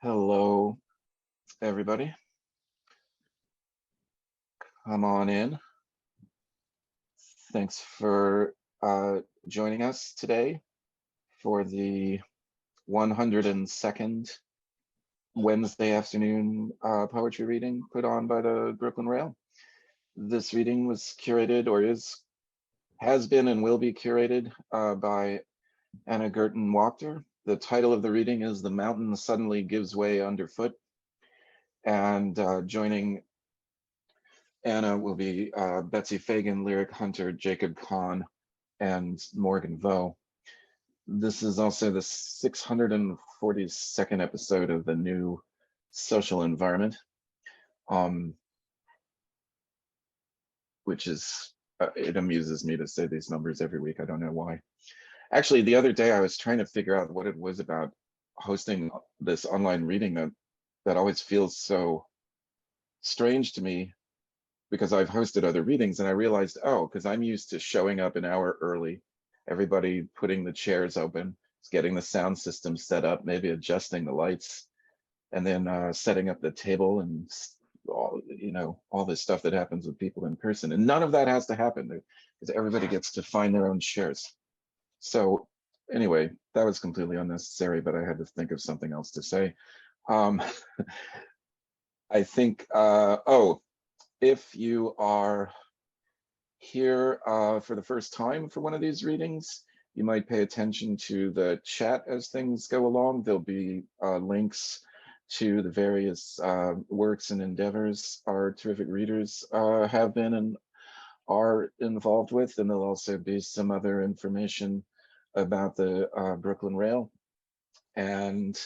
Hello, everybody. Come on in. Thanks for joining us today for the 102nd Wednesday afternoon poetry reading put on by the Brooklyn Rail. This reading was curated, or has been and will be curated by Anna Gurton-Wachter. The title of the reading is "The Mountain Suddenly Gives Way Underfoot." And joining Anna will be Betsy Fagin, lyric hunter Jacob Kahn, and Morgan Vow. This is also the 642nd episode of the new social environment, which is, it amuses me to say these numbers every week. I don't know why. Actually, the other day I was trying to figure out what it was about hosting this online reading that always feels so strange to me, because I've hosted other readings and I realized, oh, because I'm used to showing up an hour early, everybody putting the chairs open, getting the sound system set up, maybe adjusting the lights, and then setting up the table and all, all this stuff that happens with people in person. And none of that has to happen because everybody gets to find their own chairs. So anyway, that was completely unnecessary, but I had to think of something else to say. I think, if you are here for the first time for one of these readings, you might pay attention to the chat as things go along. There'll be links to the various works and endeavors our terrific readers have been and are involved with, and there'll also be some other information about the Brooklyn Rail. And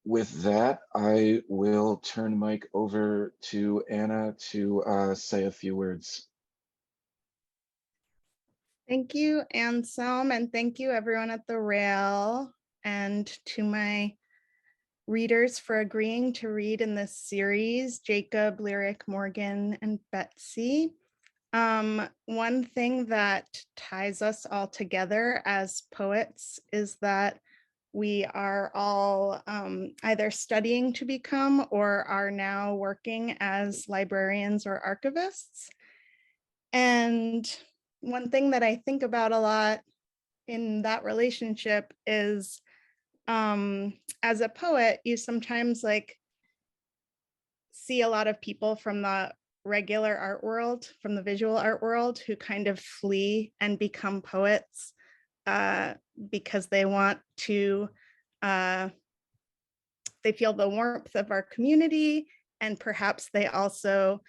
with that, I will turn the mic over to Anna to say a few words. Thank you, Anselm, and thank you everyone at the Rail and to my readers for agreeing to read in this series, Jacob, Lyric, Morgan, and Betsy. One thing that ties us all together as poets is that we are all either studying to become or are now working as librarians or archivists. And one thing that I think about a lot in that relationship is as a poet, you sometimes see a lot of people from the regular art world, from the visual art world, who kind of flee and become poets because they want to, they feel the warmth of our community, and perhaps they also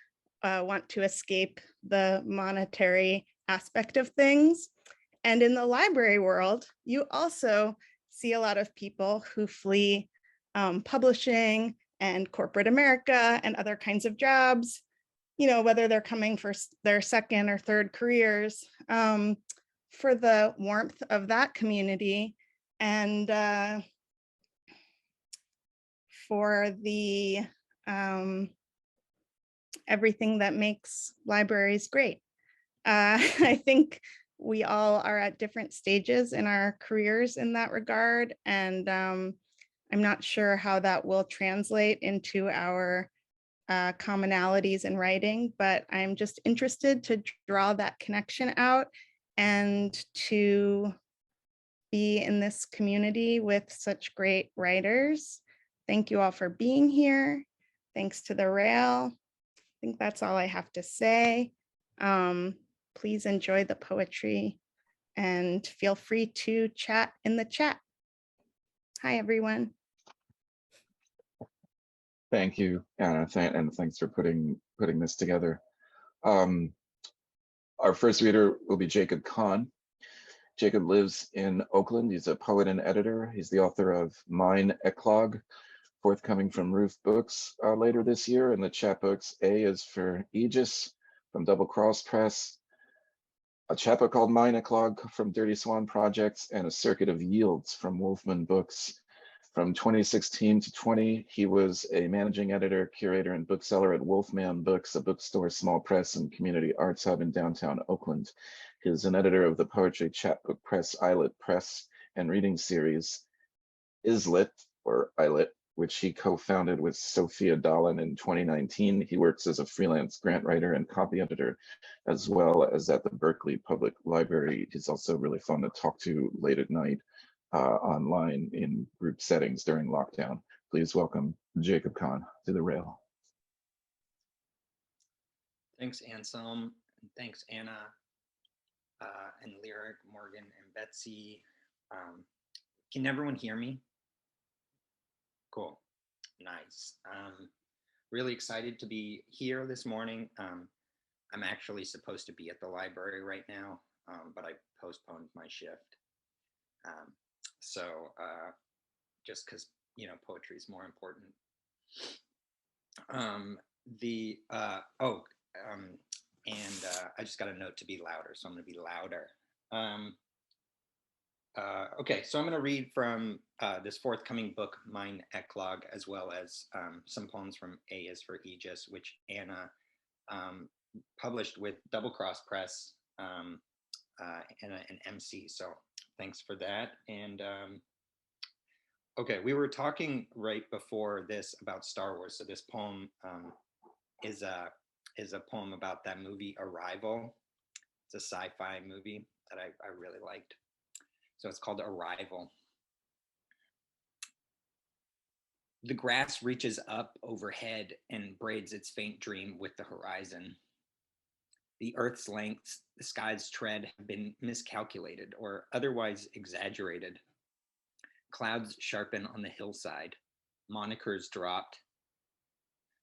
want to escape the monetary aspect of things. And in the library world, you also see a lot of people who flee publishing and corporate America and other kinds of jobs, whether they're coming for their second or third careers, for the warmth of that community and for the everything that makes libraries great. I think we all are at different stages in our careers in that regard, and I'm not sure how that will translate into our commonalities in writing, but I'm just interested to draw that connection out and to be in this community with such great writers. Thank you all for being here. Thanks to the Rail. I think that's all I have to say. Please enjoy the poetry and feel free to chat in the chat. Hi, everyone. Thank you, Anna, and thanks for putting this together. Our first reader will be Jacob Kahn. Jacob lives in Oakland. He's a poet and editor. He's the author of Mine Eclogue, forthcoming from Roof Books later this year, and the chapbooks A is for Aegis from Double Cross Press, a chapbook called Mine Eclogue from Dirty Swan Projects, and a Circuit of Yields from Wolfman Books. From 2016 to 20, he was a managing editor, curator, and bookseller at Wolfman Books, a bookstore, small press, and community arts hub in downtown Oakland. He is an editor of the poetry chapbook press, Islet Press, and reading series. Islet, or Islet, which he co-founded with Sophia Dahlin in 2019. He works as a freelance grant writer and copy editor, as well as at the Berkeley Public Library. He's also really fun to talk to late at night online in group settings during lockdown. Please welcome Jacob Kahn to the rail. Thanks, Anselm, and thanks, Anna, and Lyric, Morgan, and Betsy. Can everyone hear me? Cool, nice. Really excited to be here this morning. I'm actually supposed to be at the library right now, but I postponed my shift. Just because, you know, poetry is more important. I just got a note to be louder, so I'm going to be louder. Okay, so I'm going to read from this forthcoming book, Mein Eclog, as well as some poems from A is for Aegis, which Anna published with Double Cross Press and an MC. So thanks for that. And okay, we were talking right before this about Star Wars. So this poem is a poem about that movie Arrival. It's a sci-fi movie that I really liked. So it's called Arrival. The grass reaches up overhead and braids its faint dream with the horizon. The earth's lengths, the sky's tread have been miscalculated or otherwise exaggerated. Clouds sharpen on the hillside, monikers dropped.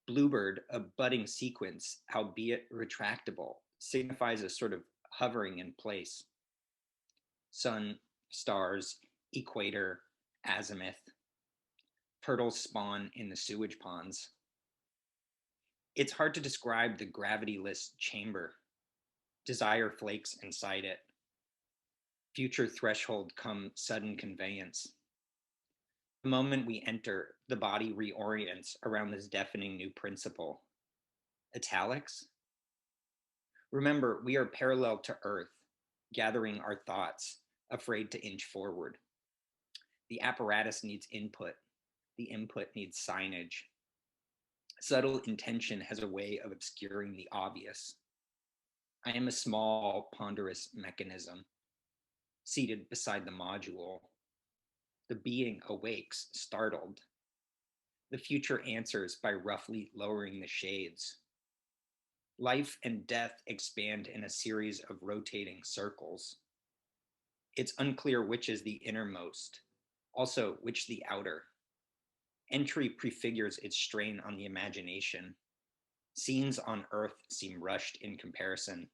Bluebird, a budding sequence, albeit retractable, signifies a sort of hovering in place. Sun, stars, equator, azimuth. Turtles spawn in the sewage ponds. It's hard to describe the gravityless chamber. Desire flakes inside it. Future threshold come sudden conveyance. The moment we enter, the body reorients around this deafening new principle. Italics? Remember, we are parallel to Earth, gathering our thoughts, afraid to inch forward. The apparatus needs input. The input needs signage. Subtle intention has a way of obscuring the obvious. I am a small, ponderous mechanism, seated beside the module. The being awakes, startled. The future answers by roughly lowering the shades. Life and death expand in a series of rotating circles. It's unclear which is the innermost, also which the outer. Entry prefigures its strain on the imagination. Scenes on Earth seem rushed in comparison.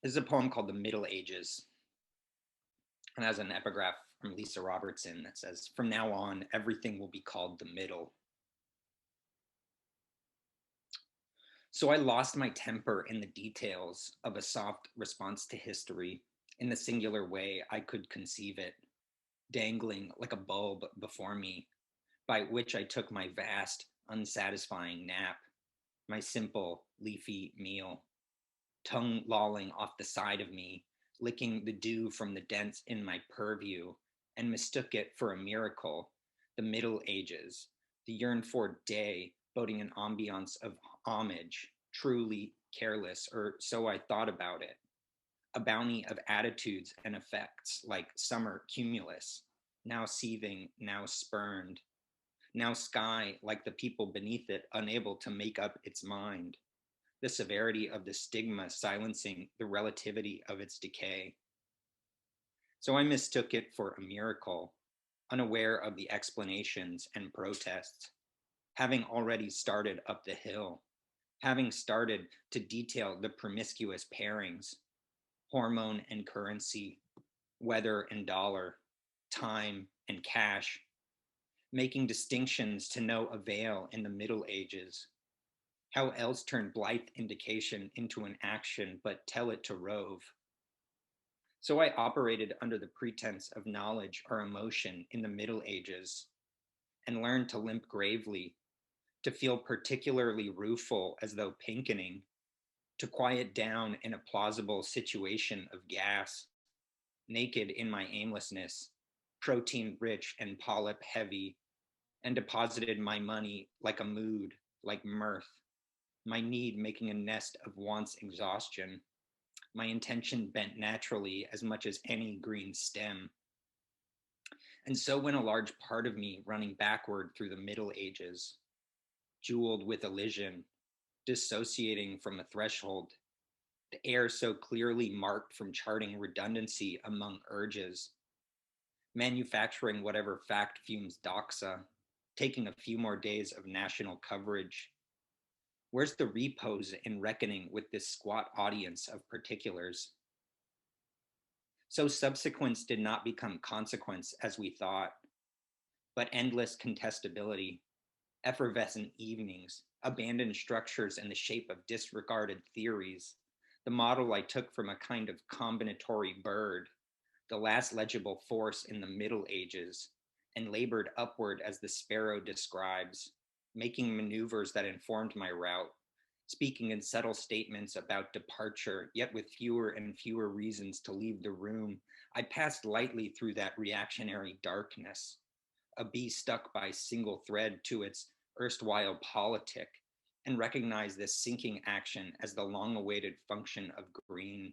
This is a poem called The Middle Ages, and has an epigraph from Lisa Robertson that says, "From now on, everything will be called the middle." So I lost my temper in the details of a soft response to history in the singular way I could conceive it, dangling like a bulb before me, by which I took my vast, unsatisfying nap, my simple, leafy meal, tongue lolling off the side of me, licking the dew from the dents in my purview, and mistook it for a miracle, the Middle Ages, the yearned-for day, boding an ambiance of homage, truly careless, or so I thought about it, a bounty of attitudes and effects like summer cumulus, now seething, now spurned, now sky like the people beneath it, unable to make up its mind, the severity of the stigma silencing the relativity of its decay. So I mistook it for a miracle, unaware of the explanations and protests, having already started up the hill, having started to detail the promiscuous pairings, hormone and currency, weather and dollar, time and cash, making distinctions to no avail in the Middle Ages. How else turn blithe indication into an action but tell it to rove? So I operated under the pretense of knowledge or emotion in the Middle Ages and learned to limp gravely, to feel particularly rueful as though pinkening, to quiet down in a plausible situation of gas, naked in my aimlessness, protein rich and polyp heavy, and deposited my money like a mood, like mirth, my need making a nest of want's exhaustion, my intention bent naturally as much as any green stem. And so went a large part of me running backward through the Middle Ages, jeweled with elision, dissociating from a threshold, the air so clearly marked from charting redundancy among urges, manufacturing whatever fact fumes doxa, taking a few more days of national coverage. Where's the repose in reckoning with this squat audience of particulars? So subsequence did not become consequence as we thought, but endless contestability, effervescent evenings, abandoned structures in the shape of disregarded theories, the model I took from a kind of combinatory bird, the last legible force in the Middle Ages, and labored upward as the sparrow describes, making maneuvers that informed my route, speaking in subtle statements about departure, yet with fewer and fewer reasons to leave the room. I passed lightly through that reactionary darkness, a bee stuck by single thread to its erstwhile politic, and recognized this sinking action as the long-awaited function of green,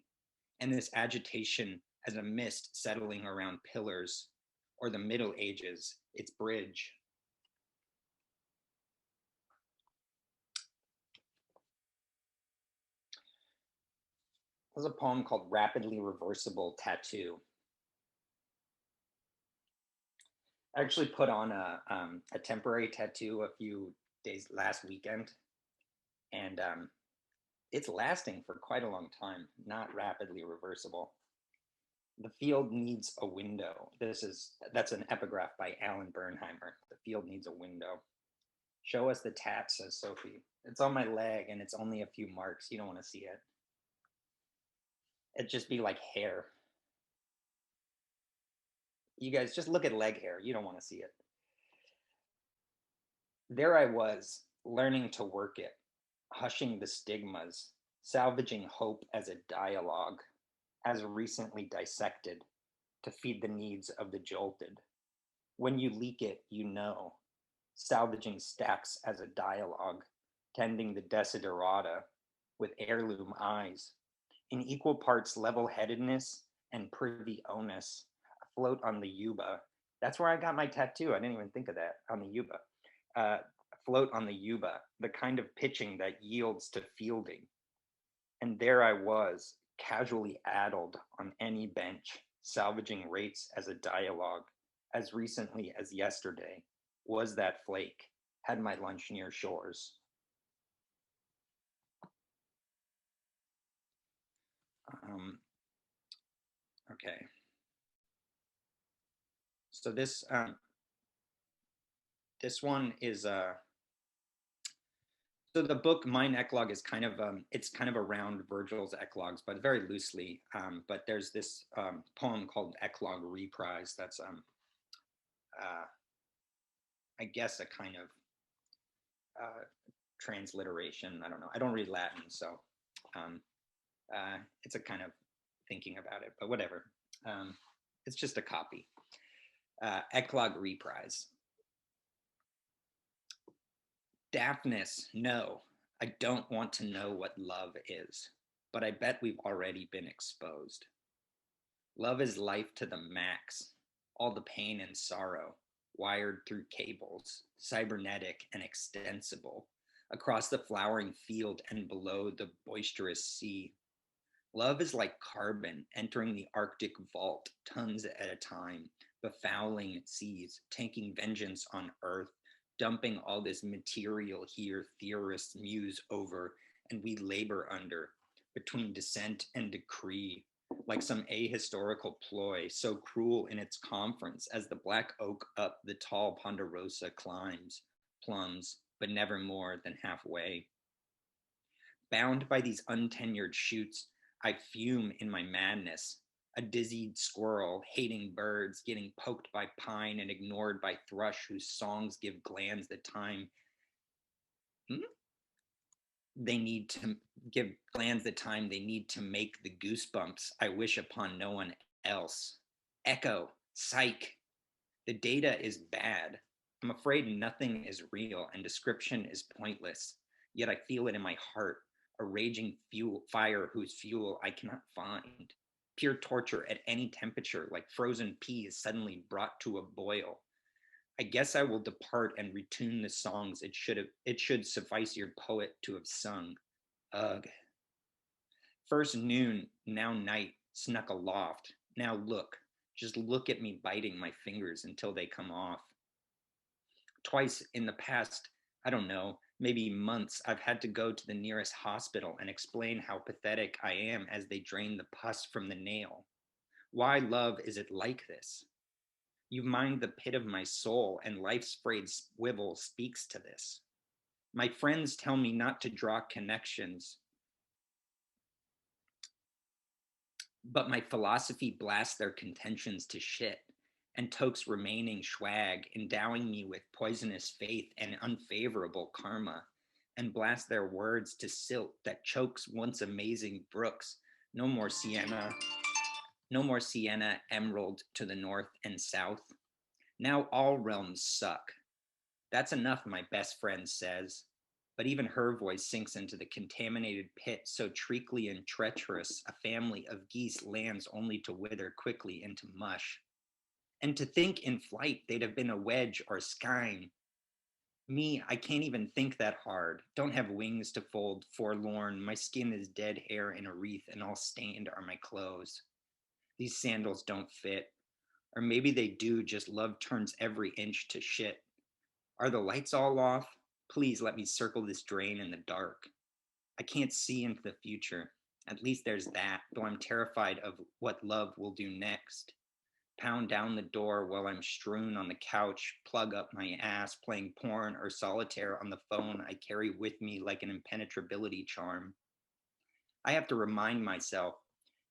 and this agitation as a mist settling around pillars, or the Middle Ages, its bridge. There's a poem called Rapidly Reversible Tattoo. I actually put on a temporary tattoo a few days last weekend, and it's lasting for quite a long time, not rapidly reversible. The field needs a window. That's an epigraph by Alan Bernheimer. The field needs a window. Show us the tat, says Sophie. It's on my leg and it's only a few marks. You don't want to see it. It'd just be like hair. You guys just look at leg hair. You don't want to see it. There I was, learning to work it, hushing the stigmas, salvaging hope as a dialogue, as recently dissected, to feed the needs of the jolted. When you leak it, you know, salvaging stacks as a dialogue, tending the desiderata with heirloom eyes, in equal parts level-headedness and privy onus, afloat on the yuba. That's where I got my tattoo. I didn't even think of that, on the yuba. Float on the yuba, the kind of pitching that yields to fielding. And there I was, casually addled on any bench, salvaging rates as a dialogue, as recently as yesterday, was that flake, had my lunch near shores. Okay. So this one is so the book Mine Eclogue is kind of it's kind of around Virgil's eclogues, but very loosely. But there's this poem called Eclogue Reprise that's I guess a kind of transliteration. I don't know. I don't read Latin, so it's a kind of thinking about it, but whatever. It's just a copy. Eclogue Reprise. Daphnis, no, I don't want to know what love is, but I bet we've already been exposed. Love is life to the max, all the pain and sorrow, wired through cables, cybernetic and extensible, across the flowering field and below the boisterous sea. Love is like carbon entering the Arctic vault tons at a time, befouling seas, taking vengeance on Earth, dumping all this material here theorists muse over and we labor under, between dissent and decree, like some ahistorical ploy, so cruel in its conference as the black oak up the tall ponderosa climbs, plumbs, but never more than halfway. Bound by these untenured shoots, I fume in my madness, a dizzied squirrel, hating birds, getting poked by pine and ignored by thrush whose songs give glands the time. they need to give glands the time they need to make the goosebumps I wish upon no one else. Echo, psych. The data is bad. I'm afraid nothing is real and description is pointless. Yet I feel it in my heart, a raging fire whose fuel I cannot find. Pure torture at any temperature, like frozen peas suddenly brought to a boil. I guess I will depart and retune the songs it should suffice your poet to have sung. Ugh. First noon, now night, snuck aloft. Now look, just look at me biting my fingers until they come off. Twice in the past, I don't know, maybe months, I've had to go to the nearest hospital and explain how pathetic I am as they drain the pus from the nail. Why, love, is it like this? You mind the pit of my soul, and life's frayed swivel speaks to this. My friends tell me not to draw connections, but my philosophy blasts their contentions to shit and tokes remaining swag, endowing me with poisonous faith and unfavorable karma, and blast their words to silt that chokes once amazing brooks. No more Sienna, emerald to the north and south. Now all realms suck. That's enough, my best friend says. But even her voice sinks into the contaminated pit, so treacly and treacherous, a family of geese lands only to wither quickly into mush. And to think in flight they'd have been a wedge or skein. Me, I can't even think that hard. Don't have wings to fold, forlorn. My skin is dead hair in a wreath, and all stained are my clothes. These sandals don't fit. Or maybe they do, just love turns every inch to shit. Are the lights all off? Please let me circle this drain in the dark. I can't see into the future. At least there's that, though I'm terrified of what love will do next. Pound down the door while I'm strewn on the couch, plug up my ass, playing porn or solitaire on the phone I carry with me like an impenetrability charm. I have to remind myself,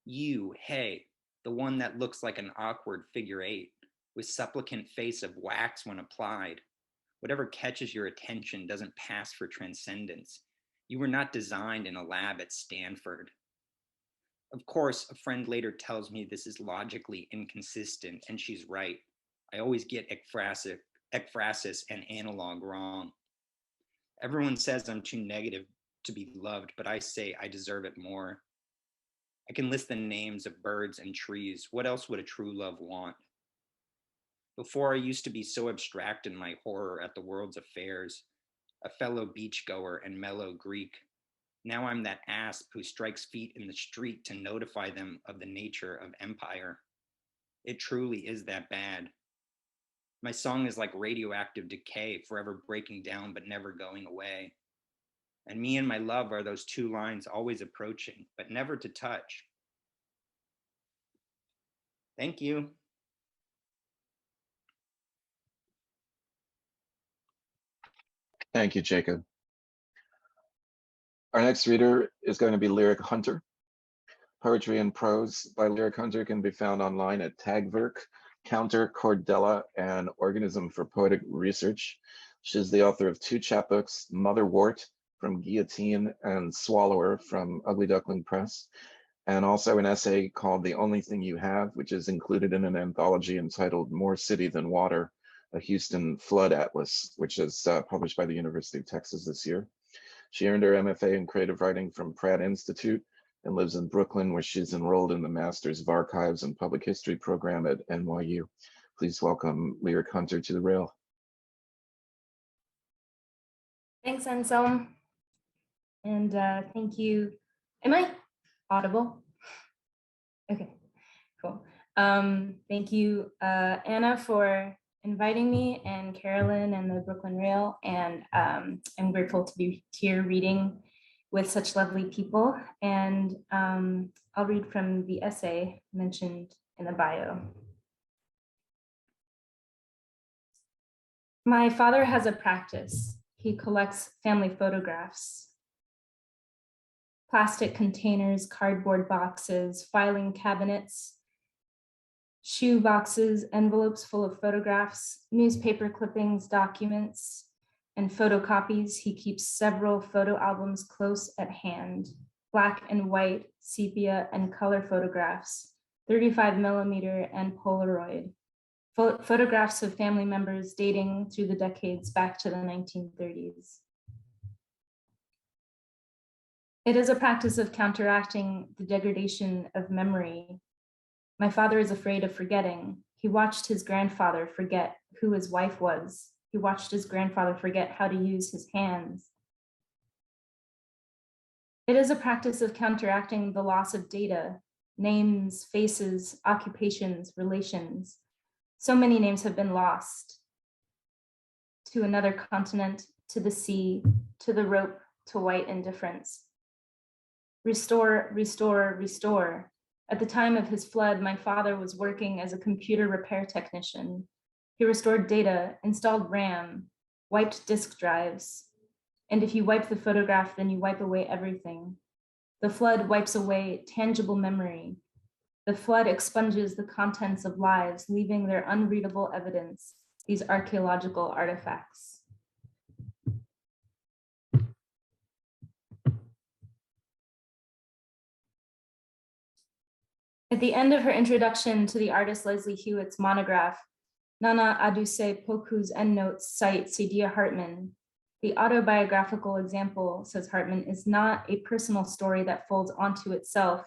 you, hey, the one that looks like an awkward figure eight, with supplicant face of wax when applied. Whatever catches your attention doesn't pass for transcendence. You were not designed in a lab at Stanford. Of course, a friend later tells me this is logically inconsistent, and she's right. I always get ekphrasis and analog wrong. Everyone says I'm too negative to be loved, but I say I deserve it more. I can list the names of birds and trees. What else would a true love want? Before, I used to be so abstract in my horror at the world's affairs, a fellow beachgoer and mellow Greek. Now I'm that asp who strikes feet in the street to notify them of the nature of empire. It truly is that bad. My song is like radioactive decay, forever breaking down but never going away. And me and my love are those two lines always approaching, but never to touch. Thank you. Thank you, Jacob. Our next reader is going to be Lyric Hunter. Poetry and prose by Lyric Hunter can be found online at Tagvverk, Counter, Cordella, and Organism for Poetic Research. She's the author of 2 chapbooks, Motherwort from Guillotine and Swallower from Ugly Duckling Presse, and also an essay called The Only Thing You Have, which is included in an anthology entitled More City Than Water, a Houston Flood Atlas, which is published by the University of Texas this year. She earned her MFA in creative writing from Pratt Institute and lives in Brooklyn, where she's enrolled in the Masters of Archives and Public History program at NYU. Please welcome Lyric Hunter to the rail. Thanks, Anselm. And thank you. Am I audible? Okay, cool. Thank you, Anna, for inviting me, and Carolyn and the Brooklyn Rail. And I'm grateful to be here reading with such lovely people. And I'll read from the essay mentioned in the bio. My father has a practice. He collects family photographs. Plastic containers, cardboard boxes, filing cabinets, shoe boxes, envelopes full of photographs, newspaper clippings, documents, and photocopies, he keeps several photo albums close at hand, black and white, sepia and color photographs, 35mm and Polaroid, photographs of family members dating through the decades back to the 1930s. It is a practice of counteracting the degradation of memory. My father is afraid of forgetting. He watched his grandfather forget who his wife was. He watched his grandfather forget how to use his hands. It is a practice of counteracting the loss of data, names, faces, occupations, relations. So many names have been lost to another continent, to the sea, to the rope, to white indifference. Restore, restore, restore. At the time of his flood, my father was working as a computer repair technician. He restored data, installed RAM, wiped disk drives. And if you wipe the photograph, then you wipe away everything. The flood wipes away tangible memory. The flood expunges the contents of lives, leaving their unreadable evidence, these archaeological artifacts. At the end of her introduction to the artist Leslie Hewitt's monograph, Nana Aduse Poku's endnotes cite Saidiya Hartman. The autobiographical example, says Hartman, is not a personal story that folds onto itself.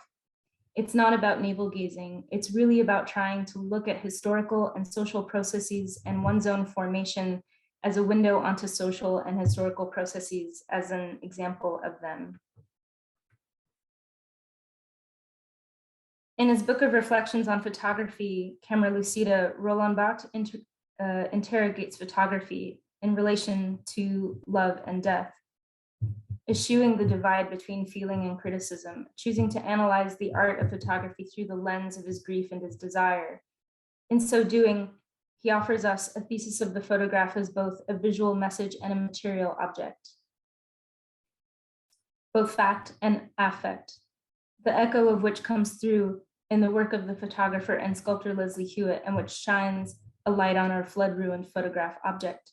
It's not about navel gazing. It's really about trying to look at historical and social processes and one's own formation as a window onto social and historical processes as an example of them. In his book of reflections on photography, Camera Lucida, Roland Barthes interrogates photography in relation to love and death, eschewing the divide between feeling and criticism, choosing to analyze the art of photography through the lens of his grief and his desire. In so doing, he offers us a thesis of the photograph as both a visual message and a material object, both fact and affect, the echo of which comes through in the work of the photographer and sculptor Leslie Hewitt, and which shines a light on our flood-ruined photograph object.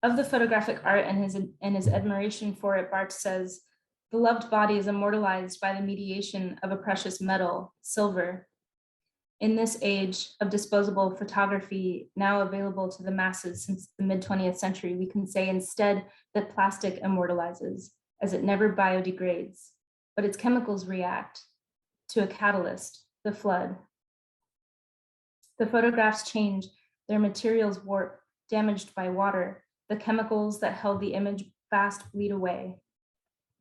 Of the photographic art and his admiration for it, Barthes says, the loved body is immortalized by the mediation of a precious metal, silver. In this age of disposable photography, now available to the masses since the mid-20th century, we can say instead that plastic immortalizes, as it never biodegrades, but its chemicals react to a catalyst, the flood. The photographs change, their materials warp, damaged by water. The chemicals that held the image fast bleed away.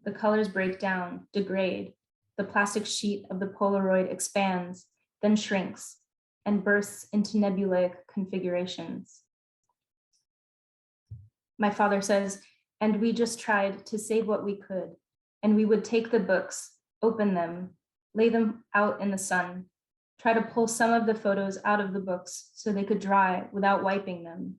The colors break down, degrade. The plastic sheet of the Polaroid expands, then shrinks, and bursts into nebulaic configurations. My father says, and we just tried to save what we could, and we would take the books, open them, lay them out in the sun, try to pull some of the photos out of the books so they could dry without wiping them.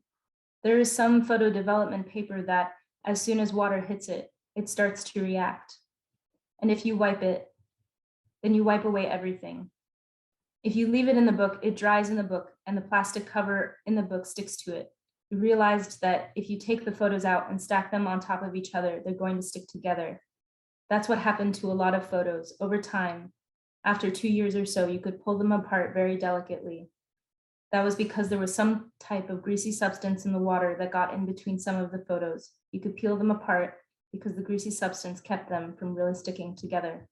There is some photo development paper that, as soon as water hits it, it starts to react. And if you wipe it, then you wipe away everything. If you leave it in the book, it dries in the book and the plastic cover in the book sticks to it. We realized that if you take the photos out and stack them on top of each other, they're going to stick together. That's what happened to a lot of photos. Over time, after 2 years or so, you could pull them apart very delicately. That was because there was some type of greasy substance in the water that got in between some of the photos. You could peel them apart because the greasy substance kept them from really sticking together.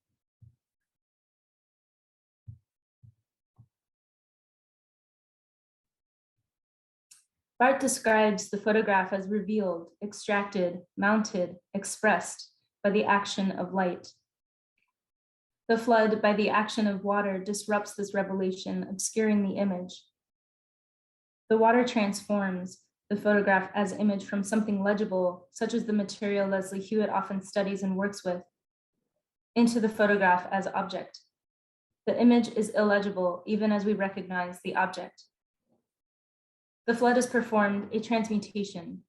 Barthes describes the photograph as revealed, extracted, mounted, expressed by the action of light. The flood, by the action of water, disrupts this revelation, obscuring the image. The water transforms the photograph as image from something legible, such as the material Leslie Hewitt often studies and works with, into the photograph as object. The image is illegible, even as we recognize the object. The flood has performed a transmutation.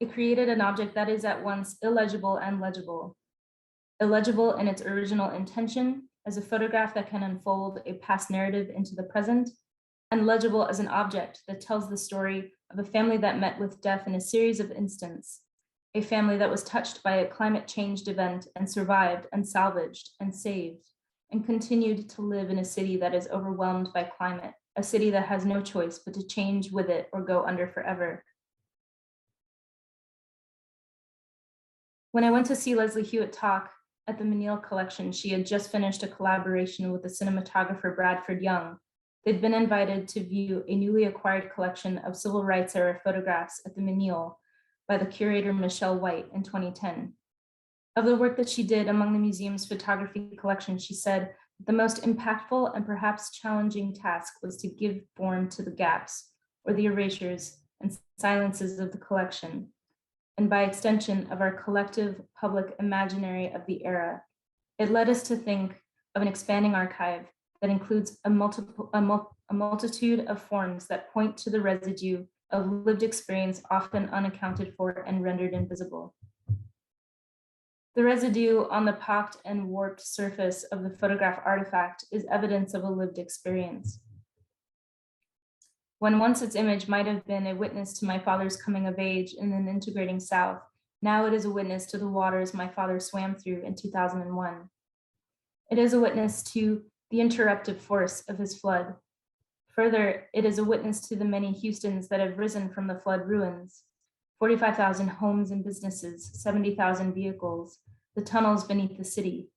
It created an object that is at once illegible and legible. Illegible in its original intention, as a photograph that can unfold a past narrative into the present, and legible as an object that tells the story of a family that met with death in a series of instants, a family that was touched by a climate changed event and survived and salvaged and saved, and continued to live in a city that is overwhelmed by climate, a city that has no choice but to change with it or go under forever. When I went to see Leslie Hewitt talk at the Menil collection, she had just finished a collaboration with the cinematographer Bradford Young. They'd been invited to view a newly acquired collection of civil rights era photographs at the Menil by the curator Michelle White in 2010. Of the work that she did among the museum's photography collection, she said the most impactful and perhaps challenging task was to give form to the gaps or the erasures and silences of the collection, and by extension of our collective public imaginary of the era. It led us to think of an expanding archive that includes a multitude of forms that point to the residue of lived experience often unaccounted for and rendered invisible. The residue on the pocked and warped surface of the photograph artifact is evidence of a lived experience. When once its image might have been a witness to my father's coming of age in an integrating South, now it is a witness to the waters my father swam through in 2001. It is a witness to the interruptive force of his flood. Further, it is a witness to the many Houstons that have risen from the flood ruins, 45,000 homes and businesses, 70,000 vehicles, the tunnels beneath the city.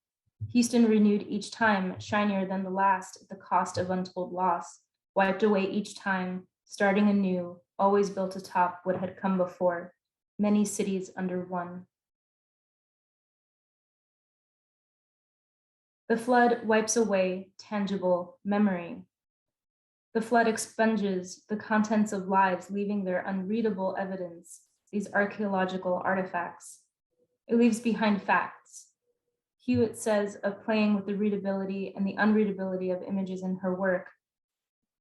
Houston renewed each time, shinier than the last at the cost of untold loss, wiped away each time, starting anew, always built atop what had come before, many cities under one. The flood wipes away tangible memory. The flood expunges the contents of lives, leaving their unreadable evidence, these archaeological artifacts. It leaves behind facts. Hewitt says of playing with the readability and the unreadability of images in her work,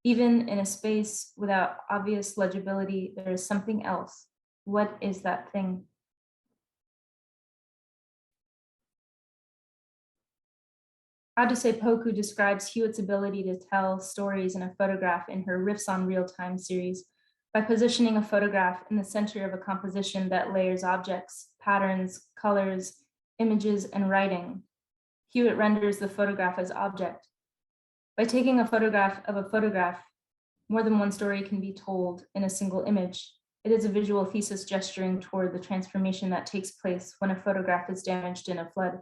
even in a space without obvious legibility, there is something else. What is that thing? Adesepoku describes Hewitt's ability to tell stories in a photograph in her Riffs on Real-Time series by positioning a photograph in the center of a composition that layers objects, patterns, colors, images, and writing. Hewitt renders the photograph as object. By taking a photograph of a photograph, more than one story can be told in a single image. It is a visual thesis gesturing toward the transformation that takes place when a photograph is damaged in a flood.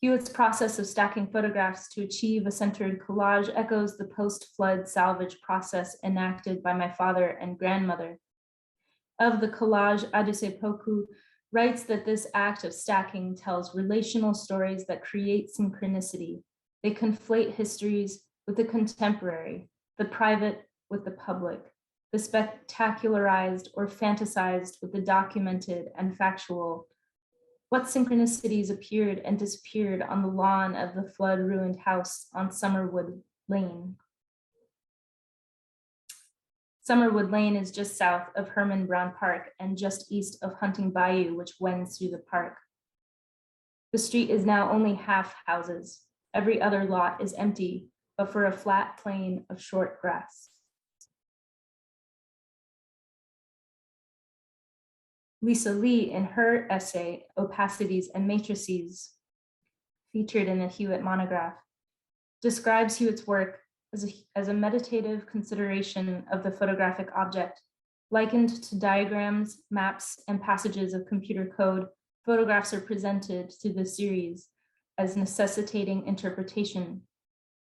Hewitt's process of stacking photographs to achieve a centered collage echoes the post-flood salvage process enacted by my father and grandmother. Of the collage, Adesepoku writes that this act of stacking tells relational stories that create synchronicity. They conflate histories with the contemporary, the private with the public, the spectacularized or fantasized with the documented and factual. What synchronicities appeared and disappeared on the lawn of the flood-ruined house on Summerwood Lane? Summerwood Lane is just south of Herman Brown Park and just east of Hunting Bayou, which wends through the park. The street is now only half houses. Every other lot is empty, but for a flat plain of short grass. Lisa Lee, in her essay, Opacities and Matrices, featured in the Hewitt monograph, describes Hewitt's work as a meditative consideration of the photographic object. Likened to diagrams, maps, and passages of computer code, photographs are presented to the series as necessitating interpretation.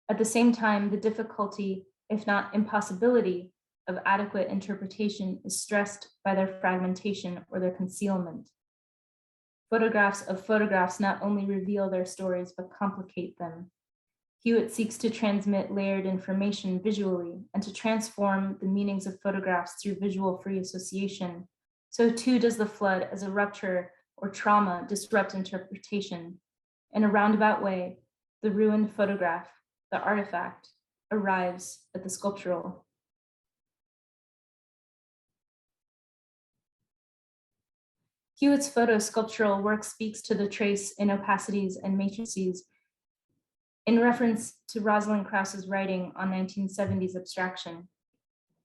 At the same time, the difficulty, if not impossibility, of adequate interpretation is stressed by their fragmentation or their concealment. Photographs of photographs not only reveal their stories, but complicate them. Hewitt seeks to transmit layered information visually and to transform the meanings of photographs through visual free association. So too does the flood as a rupture or trauma disrupt interpretation. In a roundabout way, the ruined photograph, the artifact, arrives at the sculptural. Hewitt's photo sculptural work speaks to the trace in opacities and matrices in reference to Rosalind Krauss's writing on 1970s abstraction.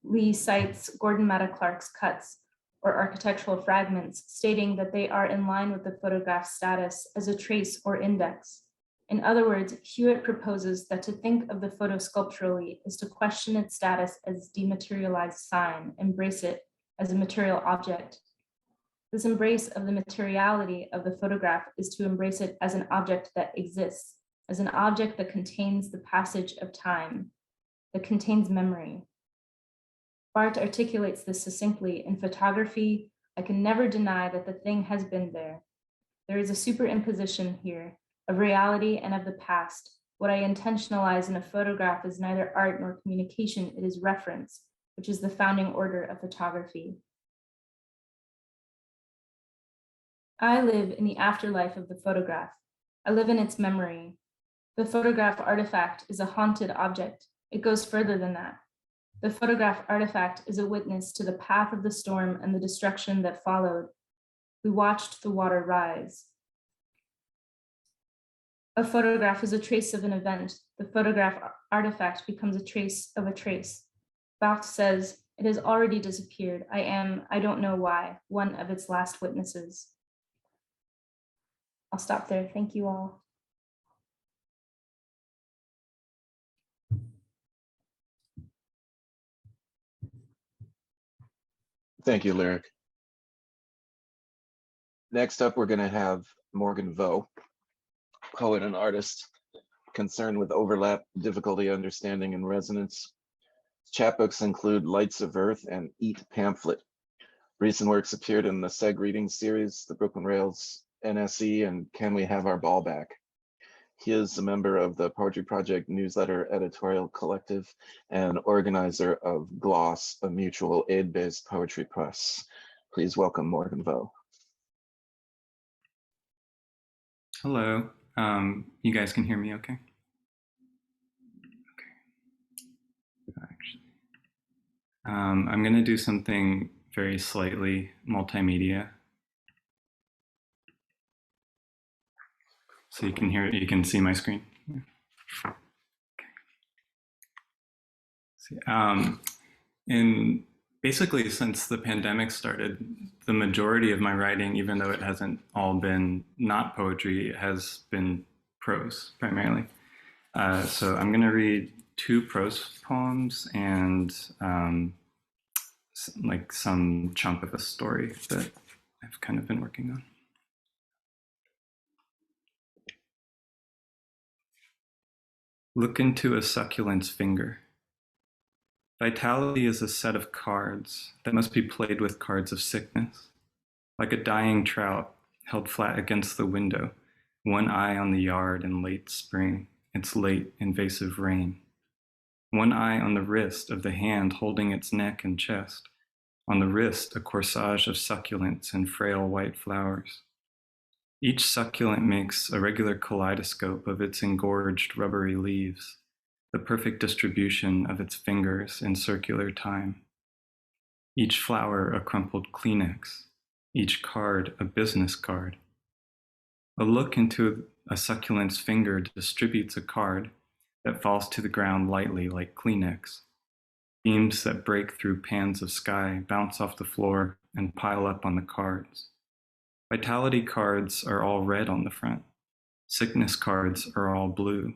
Lee cites Gurton-Wachter Clark's cuts or architectural fragments, stating that they are in line with the photograph's status as a trace or index. In other words, Hewitt proposes that to think of the photo sculpturally is to question its status as dematerialized sign, embrace it as a material object. This embrace of the materiality of the photograph is to embrace it as an object that exists, as an object that contains the passage of time, that contains memory. Barth articulates this succinctly: in photography, I can never deny that the thing has been there. There is a superimposition here of reality and of the past. What I intentionalize in a photograph is neither art nor communication, it is reference, which is the founding order of photography. I live in the afterlife of the photograph. I live in its memory. The photograph artifact is a haunted object. It goes further than that. The photograph artifact is a witness to the path of the storm and the destruction that followed. We watched the water rise. A photograph is a trace of an event. The photograph artifact becomes a trace of a trace. Barth says, it has already disappeared. I am, I don't know why, one of its last witnesses. I'll stop there. Thank you all. Thank you, Lyric. Next up, we're going to have Morgan Vow, poet and artist, concerned with overlap, difficulty understanding, and resonance. Chapbooks include Lights of Earth and Eat Pamphlet. Recent works appeared in the SEG reading series, the Brooklyn Rails NSE, and Can We Have Our Ball Back? He is a member of the Poetry Project newsletter editorial collective and organizer of Gloss, a mutual aid-based poetry press. Please welcome Morgan Vow. Hello, you guys can hear me okay? Okay. Actually, I'm gonna do something very slightly multimedia. So you can hear it, you can see my screen. Yeah. Okay. And basically since the pandemic started, the majority of my writing, even though it hasn't all been not poetry, has been prose primarily. So I'm gonna read 2 prose poems and like some chunk of a story that I've kind of been working on. Look into a succulent's finger. Vitality is a set of cards that must be played with cards of sickness. Like a dying trout held flat against the window, one eye on the yard in late spring, its late invasive rain. One eye on the wrist of the hand holding its neck and chest. On the wrist, a corsage of succulents and frail white flowers. Each succulent makes a regular kaleidoscope of its engorged rubbery leaves, the perfect distribution of its fingers in circular time. Each flower a crumpled Kleenex, each card a business card. A look into a succulent's finger distributes a card that falls to the ground lightly like Kleenex. Beams that break through pans of sky bounce off the floor and pile up on the cards. Vitality cards are all red on the front. Sickness cards are all blue.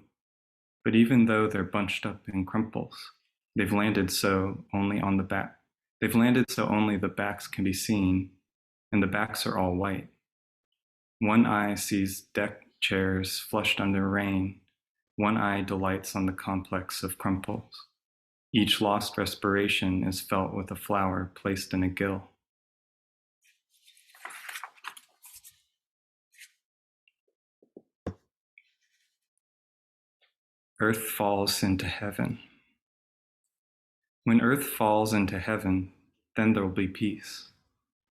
But even though they're bunched up in crumples, they've landed so only on the back. They've landed so only the backs can be seen, and the backs are all white. One eye sees deck chairs flushed under rain. One eye delights on the complex of crumples. Each lost respiration is felt with a flower placed in a gill. Earth falls into heaven. When earth falls into heaven, then there will be peace.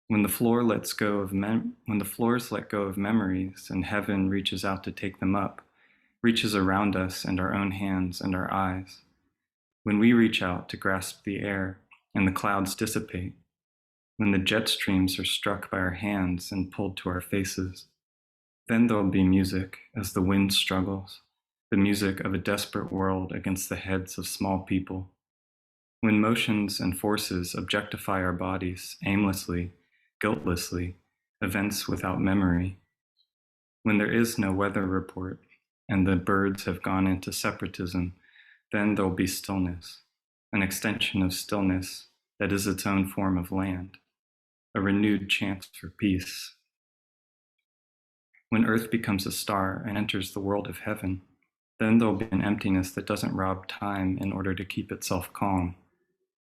When the floor lets go of when the floors let go of memories and heaven reaches out to take them up, reaches around us and our own hands and our eyes. When we reach out to grasp the air and the clouds dissipate, when the jet streams are struck by our hands and pulled to our faces, then there will be music as the wind struggles. The music of a desperate world against the heads of small people. When motions and forces objectify our bodies aimlessly, guiltlessly, events without memory. When there is no weather report and the birds have gone into separatism, then there'll be stillness, an extension of stillness that is its own form of land, a renewed chance for peace. When Earth becomes a star and enters the world of heaven, then there'll be an emptiness that doesn't rob time in order to keep itself calm.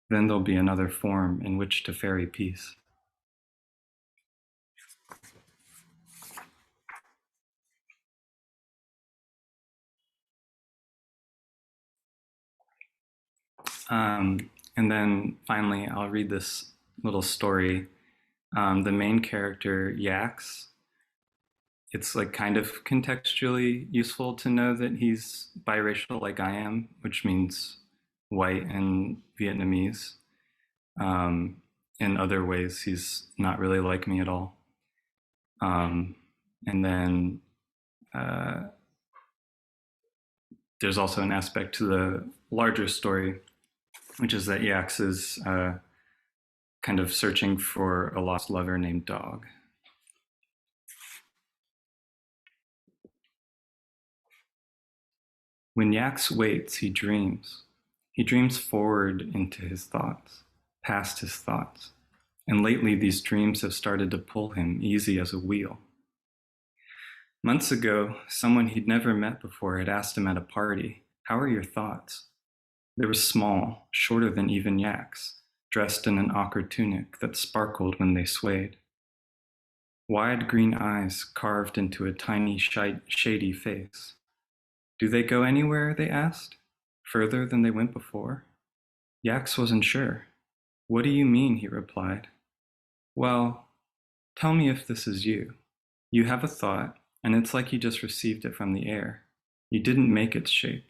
Then there'll be another form in which to ferry peace. And then finally, I'll read this little story. The main character, Yax, it's like kind of contextually useful to know that he's biracial like I am, which means white and Vietnamese. In other ways, he's not really like me at all. And then there's also an aspect to the larger story, which is that Yax is kind of searching for a lost lover named Dog. When Yax waits, he dreams. He dreams forward into his thoughts, past his thoughts. And lately, these dreams have started to pull him easy as a wheel. Months ago, someone he'd never met before had asked him at a party, "How are your thoughts?" They were small, shorter than even Yax, dressed in an ochre tunic that sparkled when they swayed. Wide green eyes carved into a tiny, shady face. "Do they go anywhere?" they asked. "Further than they went before?" Yax wasn't sure. "What do you mean?" he replied. "Well, tell me if this is you. You have a thought, and it's like you just received it from the air. You didn't make its shape.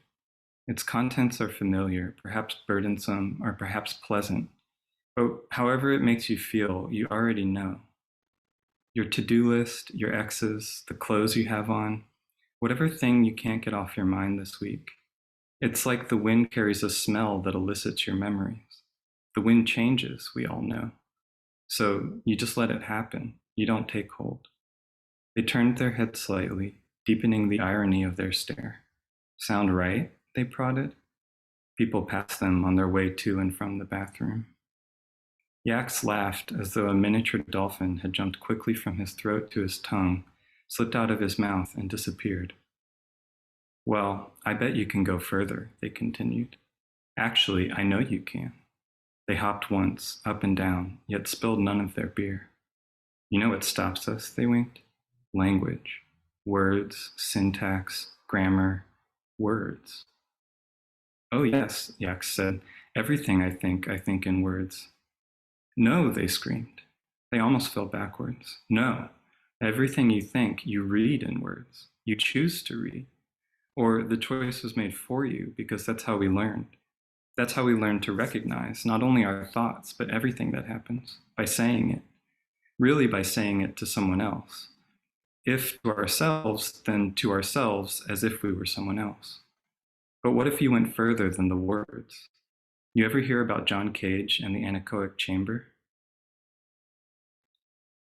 Its contents are familiar, perhaps burdensome, or perhaps pleasant. But however it makes you feel, you already know. Your to-do list, your exes, the clothes you have on, whatever thing you can't get off your mind this week. It's like the wind carries a smell that elicits your memories. The wind changes, we all know. So you just let it happen. You don't take hold." They turned their heads slightly, deepening the irony of their stare. "Sound right?" they prodded. People passed them on their way to and from the bathroom. Yax laughed as though a miniature dolphin had jumped quickly from his throat to his tongue, slipped out of his mouth, and disappeared. "Well, I bet you can go further," they continued. "Actually, I know you can." They hopped once, up and down, yet spilled none of their beer. "You know what stops us?" they winked. "Language. Words, syntax, grammar, words." "Oh yes," Yax said. "Everything I think in words." "No," they screamed. They almost fell backwards. "No. Everything you think, you read in words. You choose to read. Or the choice was made for you because that's how we learned. That's how we learn to recognize not only our thoughts, but everything that happens, by saying it. Really by saying it to someone else. If to ourselves, then to ourselves as if we were someone else. But what if you went further than the words? You ever hear about John Cage and the anechoic chamber?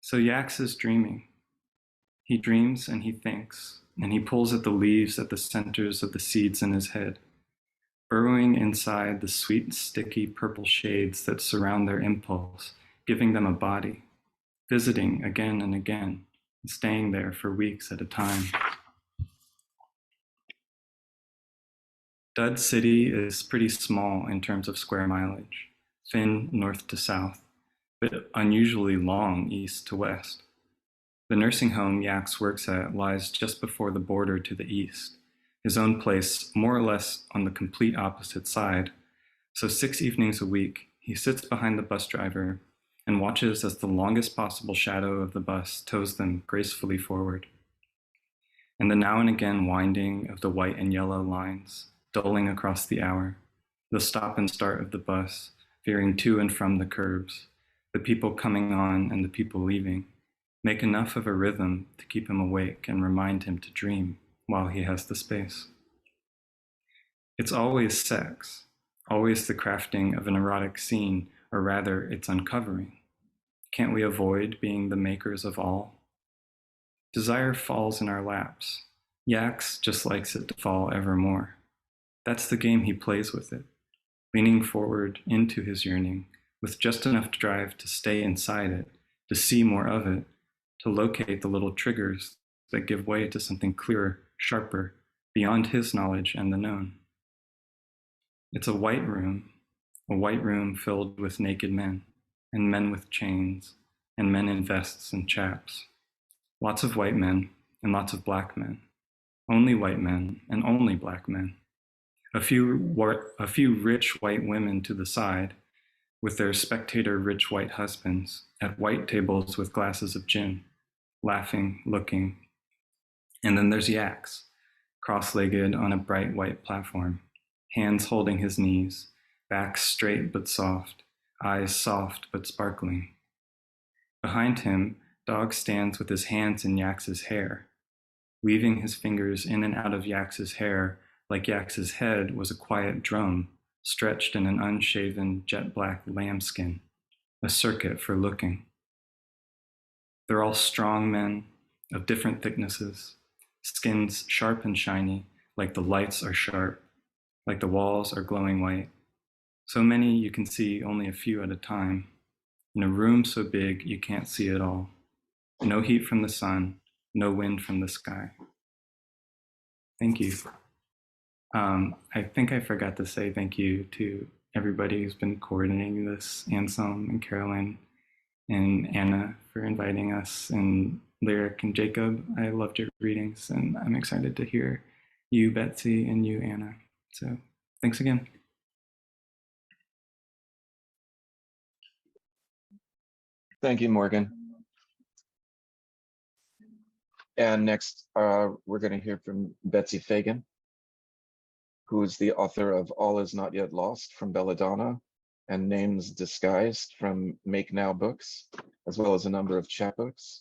So Yax is dreaming. He dreams and he thinks, and he pulls at the leaves at the centers of the seeds in his head, burrowing inside the sweet, sticky purple shades that surround their impulse, giving them a body, visiting again and again, and staying there for weeks at a time. Dud City is pretty small in terms of square mileage, thin north to south, but unusually long east to west. The nursing home Yax works at lies just before the border to the east, his own place more or less on the complete opposite side, so 6 evenings a week, he sits behind the bus driver and watches as the longest possible shadow of the bus tows them gracefully forward. And the now and again winding of the white and yellow lines, dulling across the hour, the stop and start of the bus, veering to and from the curbs, the people coming on and the people leaving, make enough of a rhythm to keep him awake and remind him to dream while he has the space. It's always sex, always the crafting of an erotic scene, or rather its uncovering. Can't we avoid being the makers of all? Desire falls in our laps. Yax just likes it to fall evermore. That's the game he plays with it, leaning forward into his yearning, with just enough drive to stay inside it, to see more of it, to locate the little triggers that give way to something clearer, sharper, beyond his knowledge and the known. It's a white room filled with naked men, and men with chains, and men in vests and chaps. Lots of white men, and lots of black men. Only white men, and only black men. A few rich white women to the side, with their spectator rich white husbands, at white tables with glasses of gin, laughing, looking. And then there's Yax, cross-legged on a bright white platform, hands holding his knees, back straight but soft, eyes soft but sparkling. Behind him, Dog stands with his hands in Yax's hair, weaving his fingers in and out of Yax's hair like Yax's head was a quiet drum stretched in an unshaven jet-black lambskin, a circuit for looking. They're all strong men of different thicknesses, skins sharp and shiny, like the lights are sharp, like the walls are glowing white. So many you can see only a few at a time. In a room so big you can't see it all. No heat from the sun, no wind from the sky. Thank you. I think I forgot to say thank you to everybody who's been coordinating this, Anselm and Caroline and Anna for inviting us, and Lyric and Jacob. I loved your readings, and I'm excited to hear you, Betsy, and you, Anna. So thanks again. Thank you, Morgan. And next, we're going to hear from Betsy Fagin, who is the author of All Is Not Yet Lost from Belladonna and Names Disguised from Make Now Books, as well as a number of chapbooks.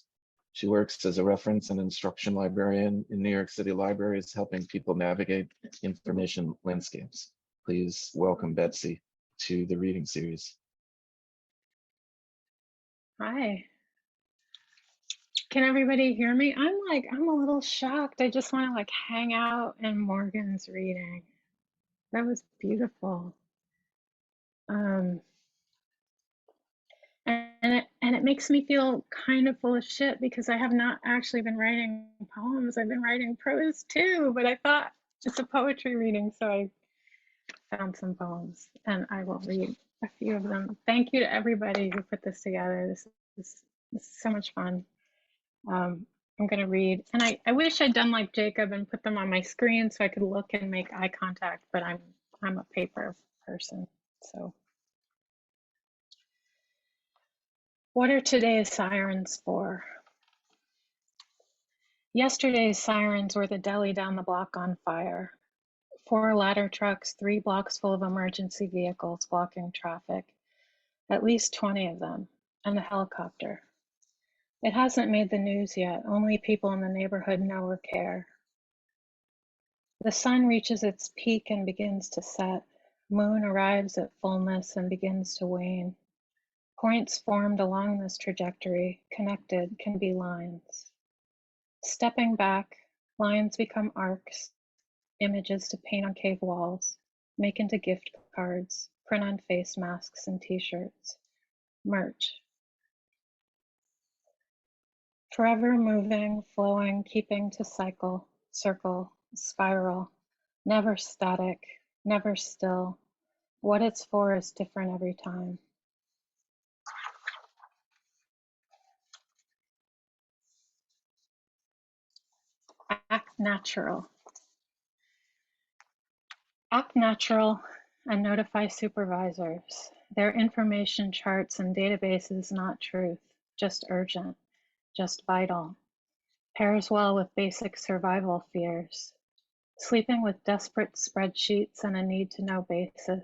She works as a reference and instruction librarian in New York City libraries, helping people navigate information landscapes. Please welcome Betsy to the reading series. Hi. Can everybody hear me? I'm a little shocked. I just want to hang out in Morgan's reading. That was beautiful. And it makes me feel kind of full of shit because I have not actually been writing poems. I've been writing prose too, but I thought it's a poetry reading, so I found some poems and I will read a few of them. Thank you to everybody who put this together. This is so much fun. I'm going to read, and I wish I'd done like Jacob and put them on my screen so I could look and make eye contact, but I'm a paper person. So, what are today's sirens for? Yesterday's sirens were the deli down the block on fire. 4 ladder trucks, 3 blocks full of emergency vehicles blocking traffic, at least 20 of them, and a helicopter. It hasn't made the news yet. Only people in the neighborhood know or care. The sun reaches its peak and begins to set. Moon arrives at fullness and begins to wane. Points formed along this trajectory, connected, can be lines. Stepping back, lines become arcs, images to paint on cave walls, make into gift cards, print on face masks and t-shirts, merch. Forever moving, flowing, keeping to cycle, circle, spiral, never static, never still. What it's for is different every time. Act natural. Act natural and notify supervisors. Their information charts and databases, not truth, just urgent, just vital. Pairs well with basic survival fears. Sleeping with desperate spreadsheets and a need to know basis.